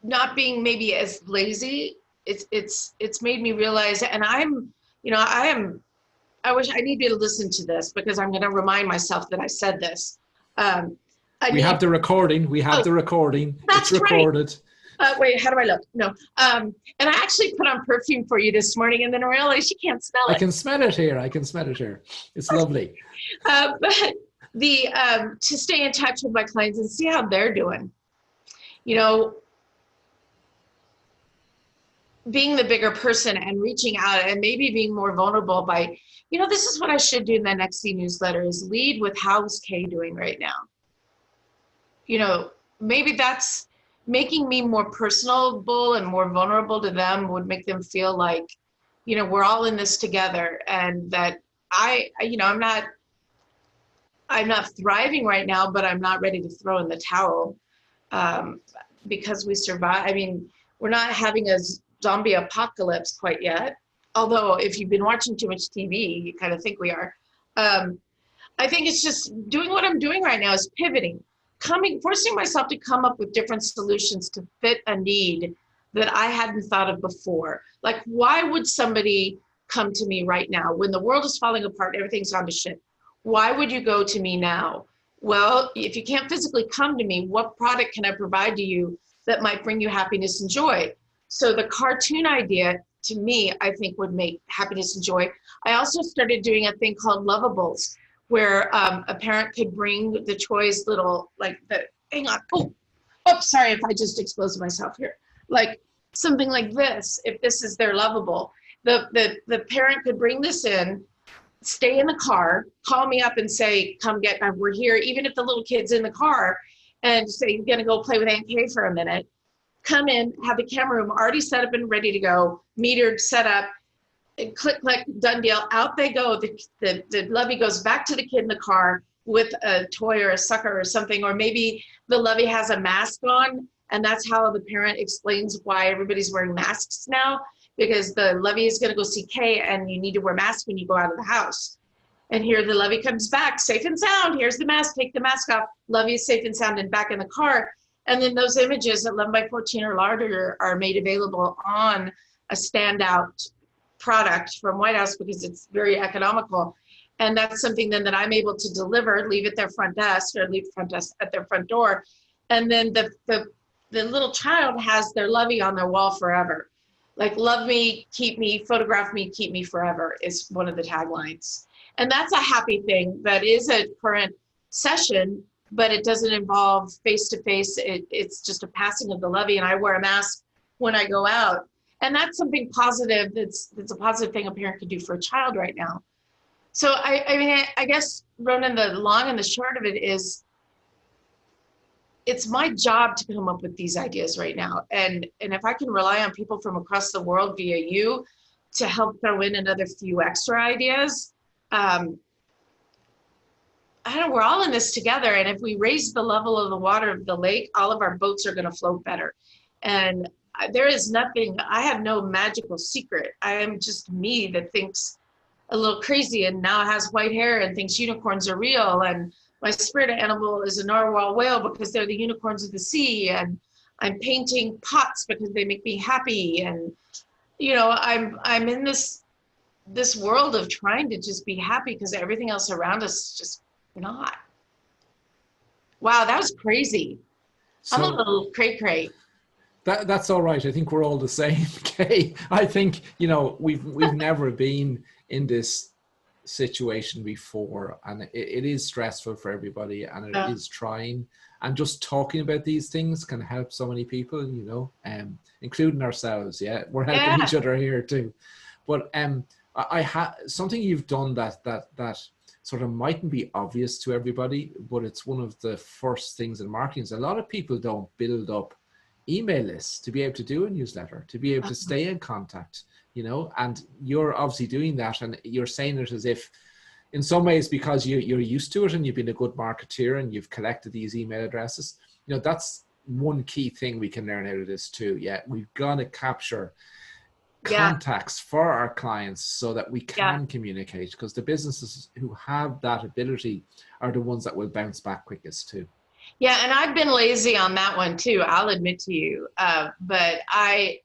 Not being maybe as lazy, it's made me realize, and I wish I need to listen to this because I'm going to remind myself that I said this. We have the recording. We have the recording. That's it's recorded. Right. Wait, how do I look? No. And I actually put on perfume for you this morning, and then I realized you can't smell it. I can smell it here. I can smell it here. It's lovely. But to stay in touch with my clients and see how they're doing. You know, being the bigger person and reaching out and maybe being more vulnerable by, this is what I should do in the next newsletter is lead with how's Kay doing right now. Maybe that's making me more personable and more vulnerable to them would make them feel like, we're all in this together, and that I'm not thriving right now, but I'm not ready to throw in the towel because we survive. I mean, we're not having a zombie apocalypse quite yet. Although if you've been watching too much TV, you kind of think we are. I think it's just doing what I'm doing right now is pivoting. Forcing myself to come up with different solutions to fit a need that I hadn't thought of before. Like, why would somebody come to me right now when the world is falling apart, everything's gone to shit? Why would you go to me now? Well, if you can't physically come to me, what product can I provide to you that might bring you happiness and joy? So the cartoon idea, to me, I think would make happiness and joy. I also started doing a thing called Lovables, where a parent could bring the toys hang on, sorry if I just exposed myself here. Like something like this, if this is their lovable. The parent could bring this in, stay in the car, call me up and say, come get, we're here, even if the little kid's in the car, and say, you're gonna go play with Aunt Kay for a minute. Come in, have the camera room already set up and ready to go, metered, set up, and click, done deal, out they go. The lovey goes back to the kid in the car with a toy or a sucker or something, or maybe the lovey has a mask on, and that's how the parent explains why everybody's wearing masks now, because the lovey is gonna go see Kay and you need to wear masks when you go out of the house. And here the lovey comes back, safe and sound, here's the mask, take the mask off, lovey is safe and sound and back in the car. And then those images at 11 by 14 or larger are made available on a standout product from White House because it's very economical. And that's something then that I'm able to deliver, leave at their front desk or leave front desk at their front door. And then the little child has their lovey on their wall forever. Like, love me, keep me, photograph me, keep me forever is one of the taglines. And that's a happy thing that is a current session, but it doesn't involve face-to-face. It's just a passing of the lovey, and I wear a mask when I go out. And that's something positive. That's a positive thing a parent could do for a child right now. So I guess, Ronan, the long and the short of it is, it's my job to come up with these ideas right now. And if I can rely on people from across the world via you to help throw in another few extra ideas, I don't know, we're all in this together. And if we raise the level of the water of the lake, all of our boats are going to float better. And there is nothing, I have no magical secret. I am just me that thinks a little crazy and now has white hair and thinks unicorns are real. And my spirit animal is a narwhal whale because they're the unicorns of the sea. And I'm painting pots because they make me happy. And, I'm in this world of trying to just be happy because everything else around us is just not. Wow, that was crazy. So, I'm a little cray-cray. That's all right. I think we're all the same, Kay. I think, we've never been in this situation before, and it is stressful for everybody, and it is trying. And just talking about these things can help so many people, you know, including ourselves. Yeah, we're helping each other here too. But I have something you've done that sort of mightn't be obvious to everybody, but it's one of the first things in marketing. Is a lot of people don't build up email lists to be able to do a newsletter, to be able to stay in contact, you know, and you're obviously doing that, and you're saying it as if in some ways because you're used to it and you've been a good marketeer and you've collected these email addresses. You know, that's one key thing we can learn out of this too. Yeah, we've got to capture contacts for our clients so that we can communicate, because the businesses who have that ability are the ones that will bounce back quickest too. Yeah, and I've been lazy on that one too, I'll admit to you. But I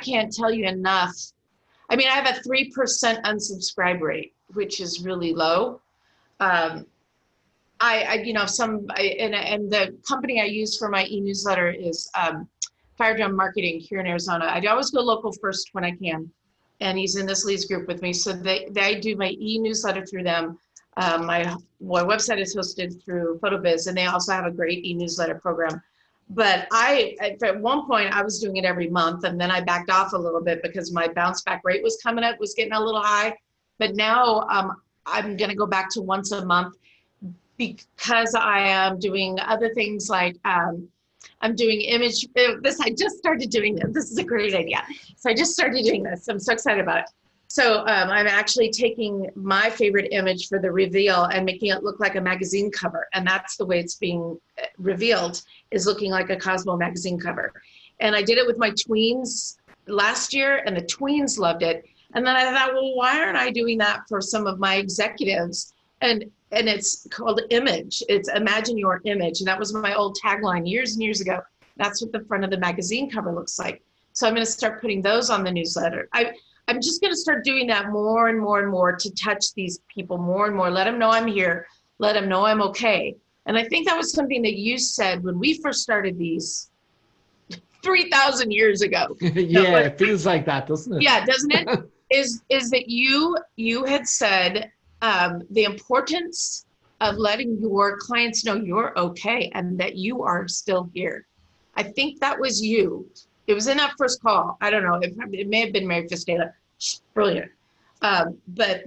can't tell you enough. I mean, I have a 3% unsubscribe rate, which is really low. And the company I use for my e-newsletter is Fire Drum Marketing here in Arizona. I always go local first when I can, and he's in this leads group with me. So they do my e-newsletter through them. My website is hosted through PhotoBiz, and they also have a great e-newsletter program. But at one point I was doing it every month, and then I backed off a little bit because my bounce back rate was getting a little high. But now I'm going to go back to once a month, because I am doing other things like I'm doing image. I just started doing this. This is a great idea. So I just started doing this. I'm so excited about it. So I'm actually taking my favorite image for the reveal and making it look like a magazine cover. And that's the way it's being revealed, is looking like a Cosmo magazine cover. And I did it with my tweens last year, and the tweens loved it. And then I thought, well, why aren't I doing that for some of my executives? And it's called Image. It's Imagine Your Image. And that was my old tagline years and years ago. That's what the front of the magazine cover looks like. So I'm going to start putting those on the newsletter. I'm just going to start doing that more and more and more to touch these people more and more. Let them know I'm here. Let them know I'm okay. And I think that was something that you said when we first started these 3,000 years ago. Yeah, it feels like that, doesn't it? Yeah, doesn't it? Is that you had said the importance of letting your clients know you're okay and that you are still here. I think that was you. It was in that first call. I don't know. It may have been Mary Fistela. She's brilliant. But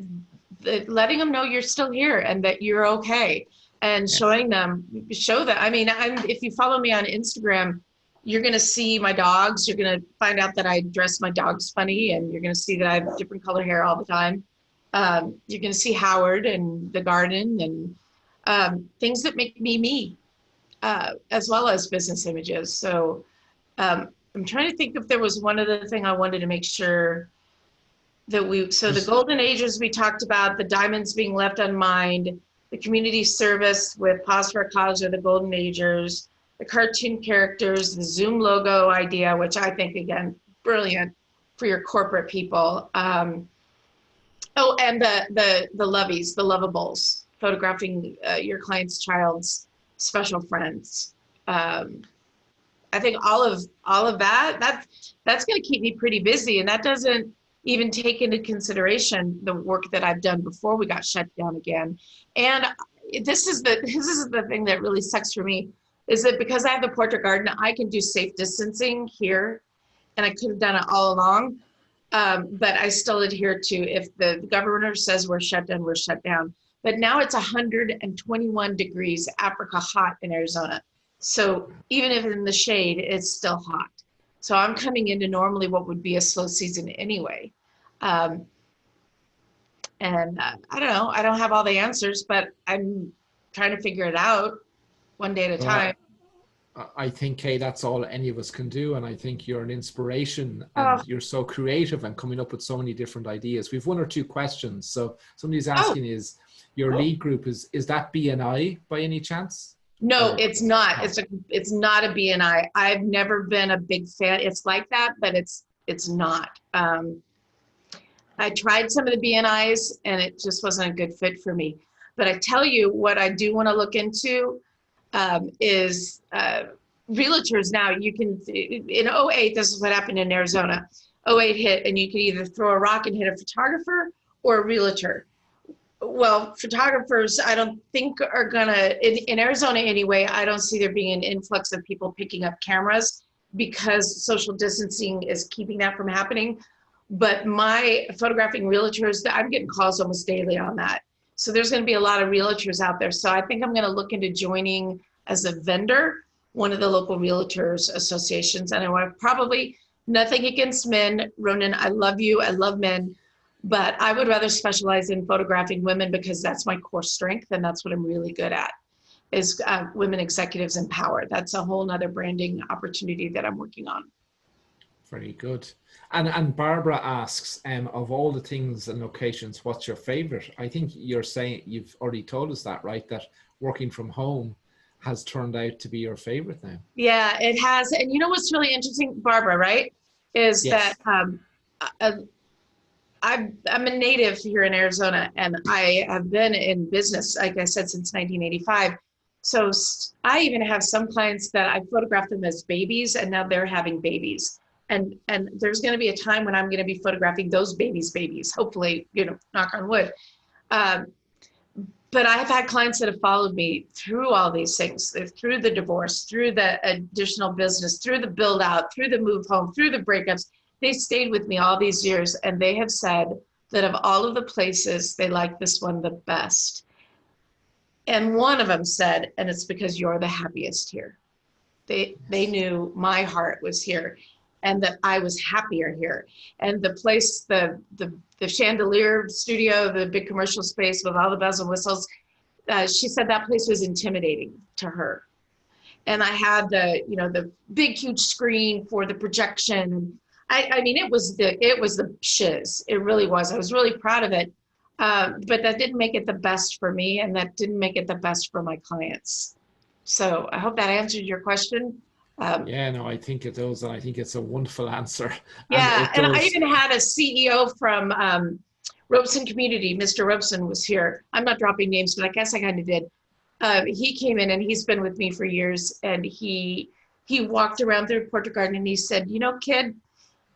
letting them know you're still here and that you're okay, and showing them, I mean, if you follow me on Instagram, you're going to see my dogs. You're going to find out that I dress my dogs funny, and you're going to see that I have different color hair all the time. You're going to see Howard and the garden and things that make me me, as well as business images. So I'm trying to think if there was one other thing I wanted to make sure that the golden ages we talked about, the diamonds being left unmined, the community service with Pause for a Cause or the golden agers, the cartoon characters, the Zoom logo idea, which I think, again, brilliant for your corporate people. And the lovies, the lovables, photographing your client's child's special friends. I think all of that's going to keep me pretty busy, and that doesn't even take into consideration the work that I've done before we got shut down again. And this is the thing that really sucks for me, is that because I have the portrait garden, I can do safe distancing here, and I could have done it all along, but I still adhere to, if the governor says we're shut down, we're shut down. But now it's 121 degrees Africa hot in Arizona. So even if in the shade, it's still hot. So I'm coming into normally what would be a slow season anyway. And I don't know, I don't have all the answers, but I'm trying to figure it out one day at a time. I think, Kay, that's all any of us can do. And I think you're an inspiration, and you're so creative and coming up with so many different ideas. We've one or two questions. So somebody's asking, is your lead group, is that BNI by any chance? No, it's not. It's not a BNI. I've never been a big fan. It's like that, but it's not. I tried some of the BNIs, and it just wasn't a good fit for me. But I tell you what I do want to look into is realtors. Now you can, in '08, this is what happened in Arizona. '08 hit, and you could either throw a rock and hit a photographer or a realtor. Well, photographers, I don't think are gonna, in Arizona anyway, I don't see there being an influx of people picking up cameras because social distancing is keeping that from happening. But my photographing realtors, I'm getting calls almost daily on that. So there's gonna be a lot of realtors out there. So I think I'm gonna look into joining as a vendor, one of the local realtors associations. And I want probably, nothing against men, Ronan, I love you, I love men. But I would rather specialize in photographing women because that's my core strength and that's what I'm really good at is women executives in power. That's a whole nother branding opportunity that I'm working on. Very good. And Barbara asks, of all the things and locations, what's your favorite? I think you're saying, you've already told us that, right? That working from home has turned out to be your favorite now. Yeah, it has. And you know what's really interesting, Barbara, right? Is yes. that I'm a native here in Arizona, and I have been in business, like I said, since 1985. So I even have some clients that I photographed them as babies, and now they're having babies. And there's going to be a time when I'm going to be photographing those babies, hopefully, you know, knock on wood. But I've had clients that have followed me through all these things, through the divorce, through the additional business, through the build out, through the move home, through the breakups. They stayed with me all these years, and they have said that of all of the places, they like this one the best. And one of them said, and it's because you're the happiest here. They knew my heart was here and that I was happier here. And the place, the chandelier studio, the big commercial space with all the bells and whistles, she said that place was intimidating to her. And I had the big, huge screen for the projection. I mean, it was the shiz. It really was. I was really proud of it. But that didn't make it the best for me, and that didn't make it the best for my clients. So I hope that answered your question. Yeah, no, I think it does. And I think it's a wonderful answer. Yeah, and I even had a CEO from Robeson Community. Mr. Robeson was here. I'm not dropping names, but I guess I kind of did. He came in, and he's been with me for years. And he walked around through Portrait Garden, and he said, "You know, kid,"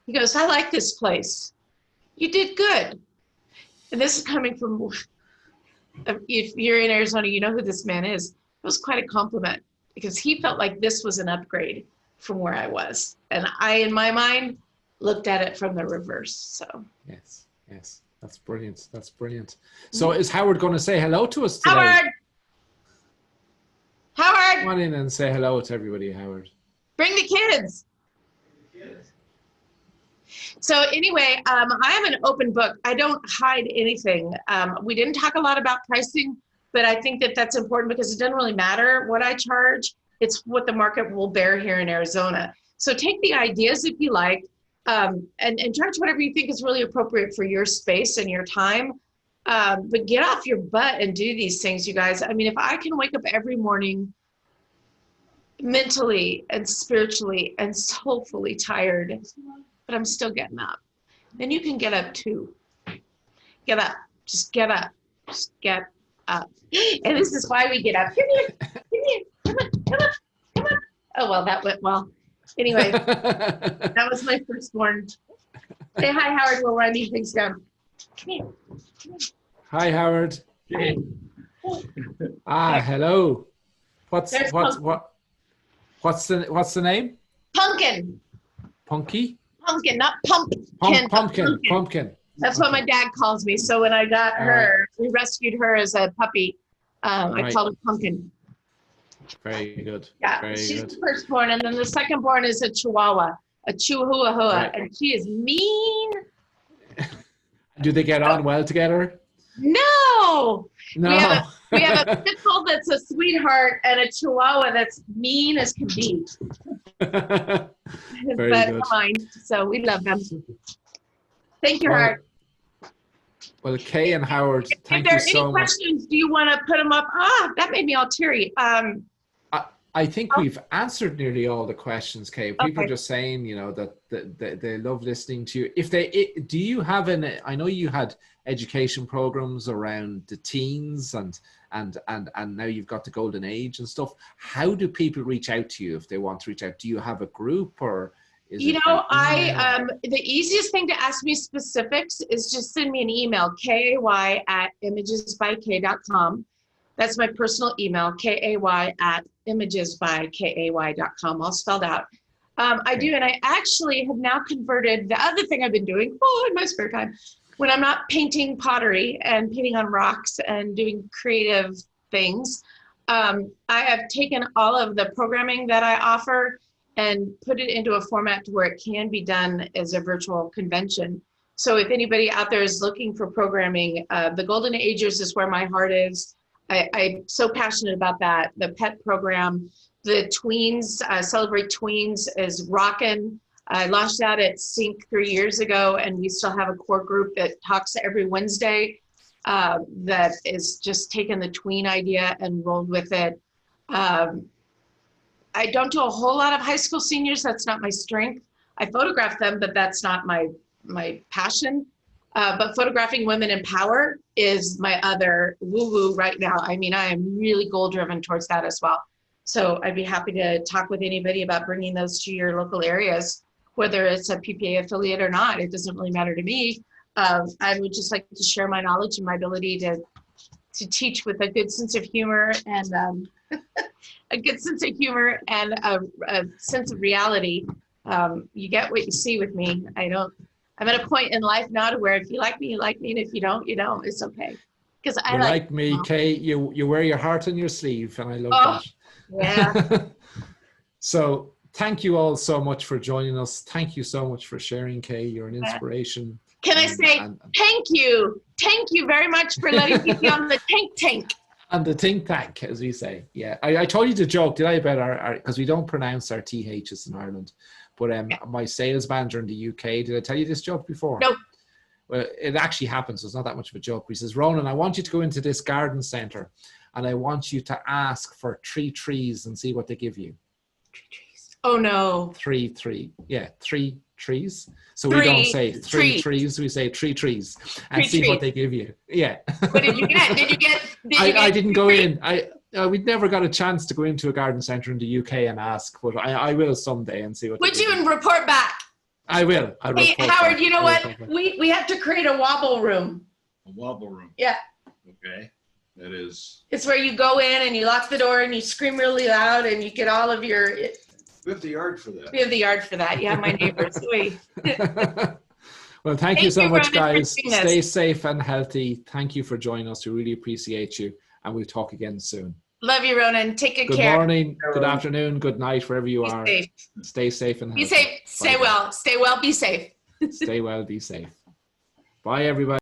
he goes, "I like this place. You did good." And this is coming from, if you're in Arizona, you know who this man is. It was quite a compliment because he felt like this was an upgrade from where I was. And I, in my mind, looked at it from the reverse. So yes, that's brilliant. That's brilliant. So is Howard going to say hello to us today? Howard! Come on in and say hello to everybody, Howard. Bring the kids. So anyway, I am an open book. I don't hide anything. We didn't talk a lot about pricing, but I think that that's important because it doesn't really matter what I charge. It's what the market will bear here in Arizona. So take the ideas if you like, and charge whatever you think is really appropriate for your space and your time. But get off your butt and do these things, you guys. I mean, if I can wake up every morning mentally and spiritually and soulfully tired, but I'm still getting up, then you can get up too. Get up, just get up, just get up. And this is why we get up. Come here, come on. Oh, well, that went well. Anyway, that was my firstborn. Say hi, Howard, while we're writing things down. Come here. Hi, Howard. Hello. What's the name? Pumpkin. Punky? Pumpkin, not pumpkin. Pumpkin. That's what my dad calls me. So when I got her, we rescued her as a puppy. I called her Pumpkin. Very good. Yeah, she's the firstborn, and then the secondborn is a Chihuahua, right. And she is mean. Do they get on well together? No. We have a pit bull that's a sweetheart and a Chihuahua that's mean as can be. Very good. Mind, so we love them. Thank you, Howard. Well, Kay and Howard, thank you so much. If there are any questions, do you want to put them up? That made me all teary. I think we've answered nearly all the questions, Kay. People are just saying, that they love listening to you. Do you have I know you had education programs around the teens and now you've got the golden age and stuff. How do people reach out to you if they want to reach out? Do you have a group or The easiest thing to ask me specifics is just send me an email, kay@imagesbyk.com. That's my personal email, kay@imagesbyky.com, all spelled out. I do, and I actually have now converted the other thing I've been doing in my spare time, when I'm not painting pottery and painting on rocks and doing creative things. I have taken all of the programming that I offer and put it into a format to where it can be done as a virtual convention. So if anybody out there is looking for programming, the Golden Agers is where my heart is. I'm so passionate about that. The pet program, the tweens, Celebrate Tweens is rocking. I launched that at Sync 3 years ago, and we still have a core group that talks every Wednesday that is just taking the tween idea and rolled with it. I don't do a whole lot of high school seniors. That's not my strength. I photograph them, but that's not my passion. But photographing women in power is my other woo-woo right now. I mean, I am really goal-driven towards that as well. So I'd be happy to talk with anybody about bringing those to your local areas, whether it's a PPA affiliate or not. It doesn't really matter to me. I would just like to share my knowledge and my ability to teach with a good sense of humor and a good sense of humor and a sense of reality. You get what you see with me. I'm at a point in life now to where if you like me, you like me, and if you don't, you don't. It's okay. Because I like me, Kay. You wear your heart on your sleeve, and I love that. Yeah. So thank you all so much for joining us. Thank you so much for sharing, Kay. You're an inspiration. Can I say thank you? Thank you very much for letting me be on the tank. And the think tank, as we say. Yeah, I told you to joke, did I, about our because we don't pronounce our THs in Ireland. But my sales manager in the UK, did I tell you this joke before? No. Well, it actually happens, so it's not that much of a joke. He says, Ronan, I want you to go into this garden centre and I want you to ask for 3 trees and see what they give you. 3 trees. Oh, no. 3 trees. So we don't say 3 trees, we say 3 trees and see what they give you. Yeah. What did you get? I didn't go in. We'd never got a chance to go into a garden centre in the UK and ask, but I will someday and see what. Would you and report back? I will. Hey, Howard, you know what? We have to create a wobble room. A wobble room. Yeah. Okay. That is. It's where you go in and you lock the door and you scream really loud and you get all of your. We have the yard for that. We have the yard for that. Yeah, my neighbors. Well, thank you so much, guys. Stay safe and healthy. Thank you for joining us. We really appreciate you. And we'll talk again soon. Love you, Ronan. Take good care. Good morning, good Ronan. afternoon, good night, wherever you are. Safe. Stay safe and healthy. Be safe. Stay well. Stay well. Be safe. Stay well. Be safe. Bye, everybody.